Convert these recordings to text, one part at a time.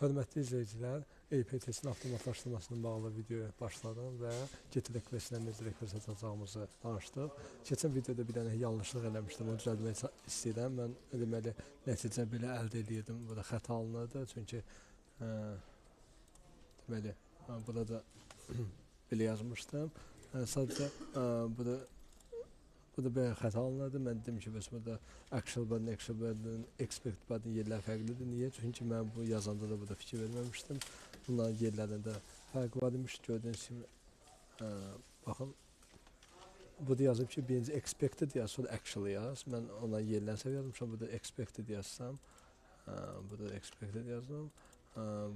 Hörmətli izləyicilər, EPTS-in avtomatlaşdırmasının bağlı videoya başladım və get request-lə necə request atacağımızı danışdıq. Keçən videoda bir dənə yanlışlıq eləmişdim, onu düzəltmək istəyirəm. Mən deməli nəticə belə əldə edirdim. Burada xəta alınırdı, çünki deməli burada belə yazmışdım. Sadəcə burada belə xəta alınırdı. Mən dedim ki, bəs burada actual button, expect button yerlər fərqlidir. Niyə? Çünki mən bu yazanda da burada fikir verməmişdim. Bunların yerlərində fərq var imiş. Gördüyünüz kimi, baxın, burada yazıb ki, birinci expected yaz, sonra actual yaz. Mən ona yerlər səviyyə yazmışam. Burada expected yazsam, burada expected yazdım.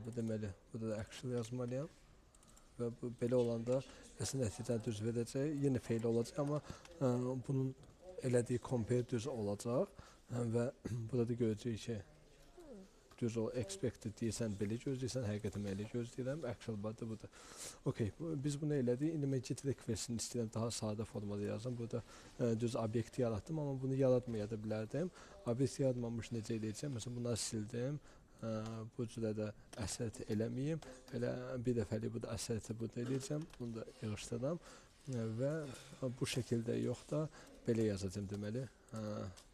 Bu deməli, burada da actual yazmalıyam. Və bu belə olanda əslində nəticəni düz verəcək, yenə fail olacaq, amma bunun elədiyi compare düz olacaq və burada da görəcəyik ki, düz o expected deyirsən, belə gözləyirsən, həqiqətən elə gözləyirəm, actual button budur. Okay, biz bunu elədik, indi mən get request-ini istəyirəm, daha sadə formada yazdım, burada düz obyekti yaratdım, amma bunu yaratmaya da bilərdim. Obyekt yaratmamış necə edəcəm, məsələn, bunları sildim. Bu cürə də əsərt eləməyim. Elə bir dəfəlik bu da əsərti burada eləyəcəm. Bunu da yığışdıram və bu şəkildə yox da belə yazacağım deməli.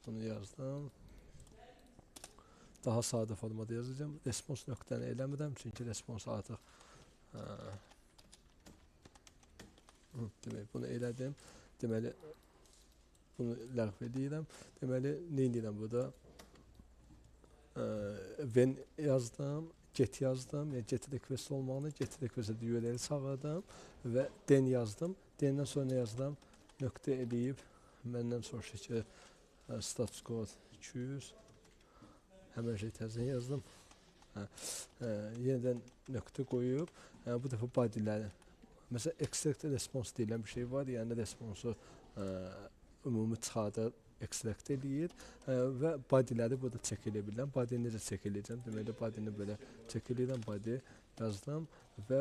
Bunu yazdım. Daha sadə formada yazacağım. Response nöqtəni eləmirəm, çünki response artıq deməli bunu elədim. Deməli bunu ləğv edirəm. Deməli nə edirəm burada? When yazdım, get yazdım, yəni get request olmağını, get request-ə URL-i çağırdım və then yazdım. Then-dən sonra nə yazdım? Nöqtə eləyib, məndən soruşdu ki, status code 200, həmən şey təzdən yazdım. Yenidən nöqtə qoyub, bu dəfə bodyləri, məsələn, extract response deyilən bir şey var, yəni responsu ümumi çıxardır, extract eləyir və bodyləri burada check edə bilirəm. Body necə check eləyəcəm? Deməli, bodyni belə check eləyirəm, body yazdım və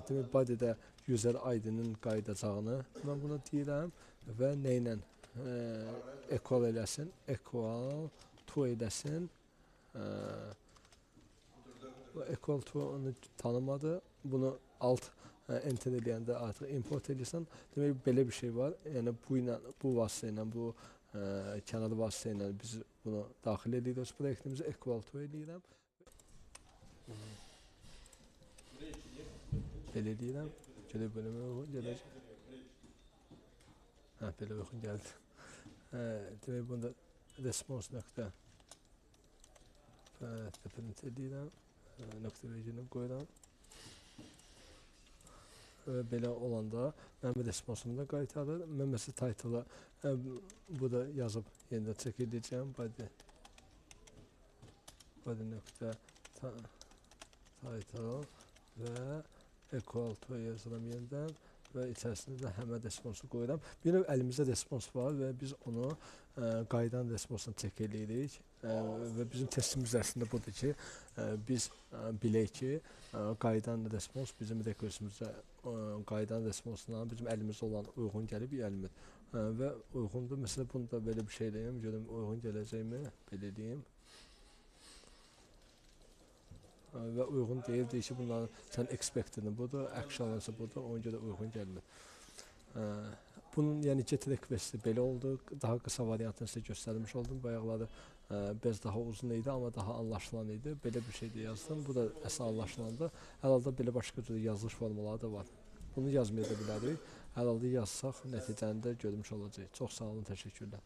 deməli, bodydə user ID-nin qayıdacağını mən buna deyirəm və nə ilə equal eləsin, equal to eləsin. Equal to onu tanımadı. Bunu alt enter eləyəndə artıq import eləyirsən. Demək, belə bir şey var. Yəni, bu vasitə ilə, bu kənar vasitə ilə biz bunu daxil edirik proyektimizi, equal to eləyirəm. Belə eləyirəm. Gələk bölümə uyğun gələcək. Belə uyğun gəldi. Demək, bunda response nöqtə print eləyirəm. Nöqtə vergülünü qoyuram. Belə olanda mənim responsumu da qaytarır. Mən məsələn title-a burada yazıb yenidə check edəcəm. Body nöqtə title və equal to yazıram yenidən və içərisində də həmən responsu qoyuram. Bir növ əlimizdə respons var və biz onu qaydan responsunu check eləyirik və bizim testimiz əslində budur ki, biz bilək ki, qaydan respons bizim rekursimizdə qaydan responsuna bizim əlimizdə olan uyğun gəlib, gəlmir və uyğundur. Məsələn, bunu da belə bir şey eləyəm, görüm uyğun gələcəkmi, belə eləyim. Və uyğun deyil, deyir ki, bunların sən expectedin budur, actual-ınsa budur, ona görə uyğun gəlmir. Bunun yəni get request-i belə oldu. Daha qısa variantını sizə göstərmiş oldum. Bayaqları biraz daha uzun idi, amma daha anlaşılan idi. Belə bir şey də yazdım. Bu da əsas anlaşılandı. Hər halda belə başqa cür yazılış formaları da var. Bunu yazmaya da bilərik. Hər halda yazsaq nəticəni də görmüş olacaq. Çox sağ olun, təşəkkürlər.